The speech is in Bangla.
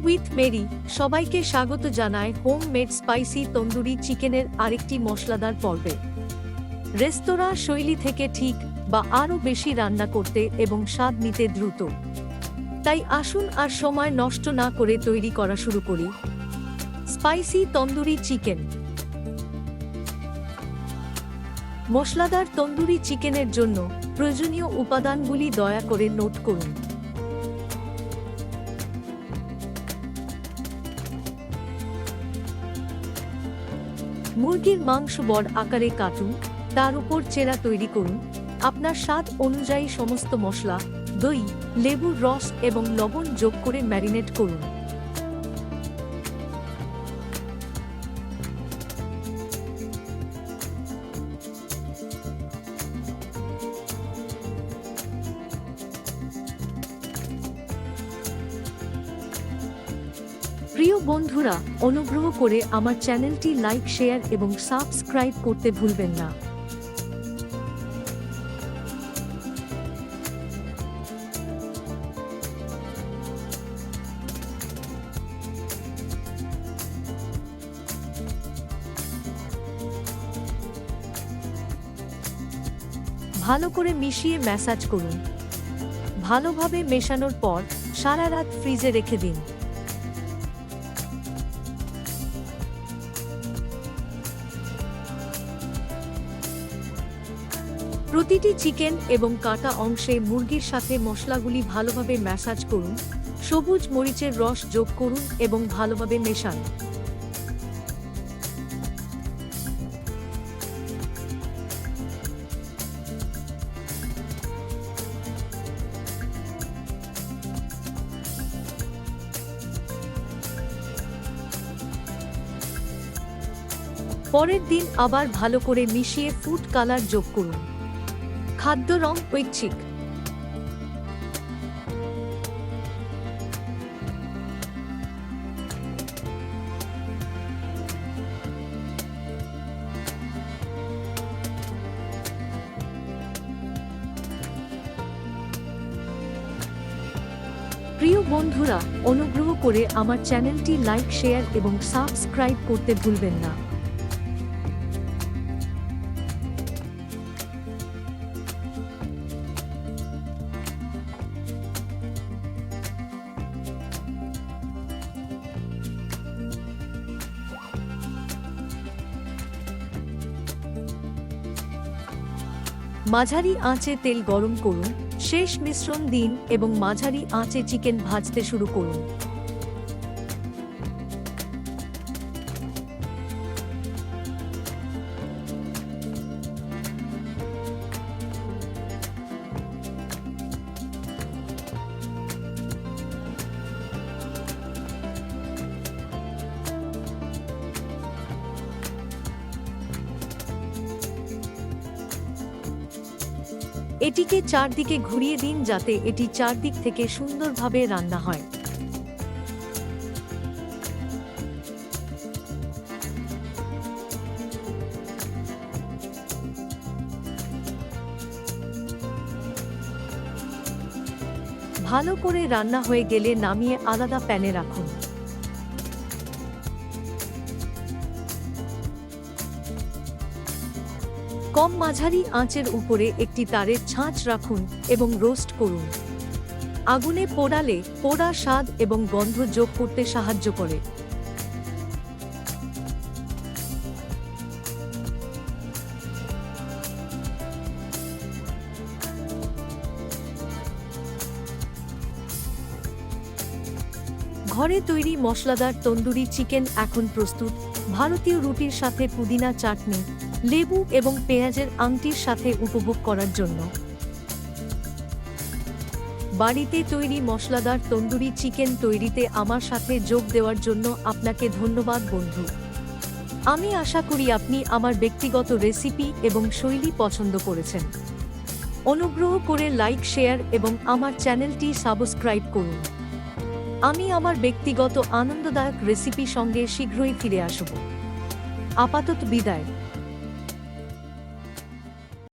উইথ মেরি সবাইকে স্বাগত জানায় হোমমেড স্পাইসি তন্দুরি চিকেনের আরেকটি মশলাদার পর্বে। রেস্তোরাঁ শৈলী থেকে ঠিক বা আরও বেশি রান্না করতে এবং স্বাদ নিতে দ্রুত, তাই আসুন আর সময় নষ্ট না করে তৈরি করা শুরু করি স্পাইসি তন্দুরি চিকেন। মশলাদার তন্দুরি চিকেনের জন্য প্রয়োজনীয় উপাদানগুলি দয়া করে নোট করুন। মুরগির মাংস বড় আকারে কাটুন, তার উপর চেরা তৈরি করুন। আপনার স্বাদ অনুযায়ী সমস্ত মশলা, দই, লেবুর রস এবং লবণ যোগ করে ম্যারিনেট করুন। প্রিয় বন্ধুরা, অনুগ্রহ করে আমার চ্যানেলটি লাইক, শেয়ার এবং সাবস্ক্রাইব করতে ভুলবেন না। ভালো করে মিশিয়ে ম্যাসাজ করুন। ভালোভাবে মেশানোর পর সারা রাত ফ্রিজে রেখে দিন। প্রতিটি চিকেন এবং কাটা অংশে মুরগির সাথে মশলাগুলি ভালোভাবে ম্যাসাজ করুন। সবুজ মরিচের রস যোগ করুন এবং ভালোভাবে মেশান। পরের দিন আবার ভালো করে মিশিয়ে ফুড কালার যোগ করুন। খাদ্য রং ঐচ্ছিক। প্রিয় বন্ধুরা, অনুগ্রহ করে আমার চ্যানেলটি লাইক, শেয়ার এবং সাবস্ক্রাইব করতে ভুলবেন না। মাঝারি আঁচে তেল গরম করুন, শেষ মিশ্রণ দিন এবং মাঝারি আঁচে চিকেন ভাজতে শুরু করুন। এটিকে চারদিকে ঘুরিয়ে দিন যাতে এটি চারদিক থেকে সুন্দরভাবে রান্না হয়। ভালো করে রান্না হয়ে গেলে নামিয়ে আলাদা প্যানে রাখুন। কম মাঝারি আঁচের উপরে একটি তারের ছাঁচ রাখুন এবং রোস্ট করুন। আগুনে পোড়ালে পোড়া স্বাদ এবং গন্ধ যোগ করতে সাহায্য করে। ঘরে তৈরি মশলাদার তন্দুরি চিকেন এখন প্রস্তুত। ভারতীয় রুটির সাথে পুদিনা চাটনি, লেবু এবং পেঁয়াজের আংটির সাথে উপভোগ করার জন্য। বাড়িতে তৈরি মশলাদার তন্দুরি চিকেন তৈরিতে আমার সাথে যোগ দেওয়ার জন্য আপনাকে ধন্যবাদ বন্ধু। আমি আশা করি আপনি আমার ব্যক্তিগত রেসিপি এবং শৈলী পছন্দ করেছেন। অনুগ্রহ করে লাইক, শেয়ার এবং আমার চ্যানেলটি সাবস্ক্রাইব করুন। আমি আমার ব্যক্তিগত আনন্দদায়ক রেসিপি সঙ্গে শীঘ্রই ফিরে আসব। আপাতত বিদায়।